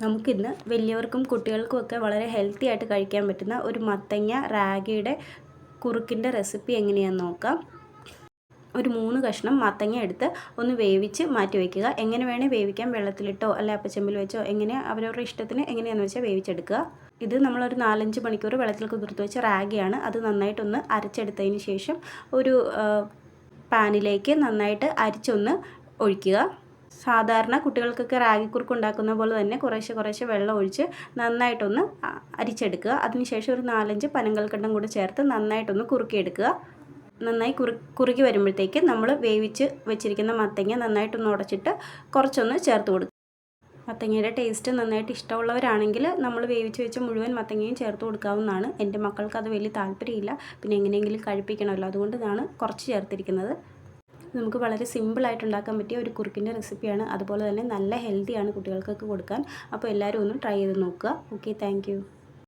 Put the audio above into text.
നമുക്കിന്ന് വലിയവർക്കും കുട്ടികൾക്കുമൊക്കെ വളരെ ഹെൽത്തി ആയിട്ട് കഴിക്കാൻ പറ്റുന്ന ഒരു മത്തങ്ങ റാഗിയുടെ കുറുക്കിൻ്റെ റെസിപ്പി എങ്ങനെയാണെന്ന് നോക്കാം. ഒരു 3 കഷ്ണം മത്തങ്ങ എടുത്ത് ഒന്ന് വേവിച്ച് മാറ്റി വയ്ക്കുക. എങ്ങനെ വേണേൽ വേവിക്കാം, വെള്ളത്തിലിട്ടോ അല്ലെ അപ്പച്ചമ്പിൽ വെച്ചോ, എങ്ങനെ അവരവരുടെ ഇഷ്ടത്തിന് എങ്ങനെയാണെന്ന് വെച്ചാൽ വേവിച്ചെടുക്കുക. ഇത് നമ്മളൊരു 4-5 മണിക്കൂർ വെള്ളത്തിൽ കുതിർത്ത് വെച്ച റാഗിയാണ്. അത് നന്നായിട്ടൊന്ന് അരച്ചെടുത്തതിന് ശേഷം ഒരു പാനിലേക്ക് നന്നായിട്ട് അരിച്ചൊന്ന് ഒഴിക്കുക. സാധാരണ കുട്ടികൾക്കൊക്കെ റാഗി കുറുക്ക് ഉണ്ടാക്കുന്ന പോലെ തന്നെ കുറേശ്ശെ വെള്ളം ഒഴിച്ച് നന്നായിട്ടൊന്ന് അരിച്ചെടുക്കുക. അതിനുശേഷം ഒരു 4-5 പനങ്കൽക്കണ്ടം കൂടി ചേർത്ത് നന്നായിട്ടൊന്ന് കുറുക്കിയെടുക്കുക. നന്നായി കുറുകി വരുമ്പോഴത്തേക്ക് നമ്മൾ വേവിച്ച് വെച്ചിരിക്കുന്ന മത്തങ്ങ നന്നായിട്ടൊന്ന് ഉടച്ചിട്ട് കുറച്ചൊന്ന് ചേർത്ത് കൊടുക്കുക. മത്തങ്ങയുടെ ടേസ്റ്റ് നന്നായിട്ട് ഇഷ്ടമുള്ളവരാണെങ്കിൽ നമ്മൾ വേവിച്ച് വെച്ച മുഴുവൻ മത്തങ്ങയും ചേർത്ത് കൊടുക്കാവുന്നതാണ്. എൻ്റെ മക്കൾക്ക് അത് വലിയ താല്പര്യമില്ല, പിന്നെ എങ്ങനെയെങ്കിലും കഴിപ്പിക്കണമല്ലോ, അതുകൊണ്ടാണ് കുറച്ച് ചേർത്തിരിക്കുന്നത്. നമുക്ക് വളരെ സിമ്പിളായിട്ട് ഉണ്ടാക്കാൻ പറ്റിയ ഒരു കുറുക്കിൻ്റെ റെസിപ്പിയാണ്. അതുപോലെ തന്നെ നല്ല ഹെൽത്തിയാണ് കുട്ടികൾക്കൊക്കെ കൊടുക്കാൻ. അപ്പോൾ എല്ലാവരും ഒന്ന് ട്രൈ ചെയ്ത് നോക്കുക. Okay, thank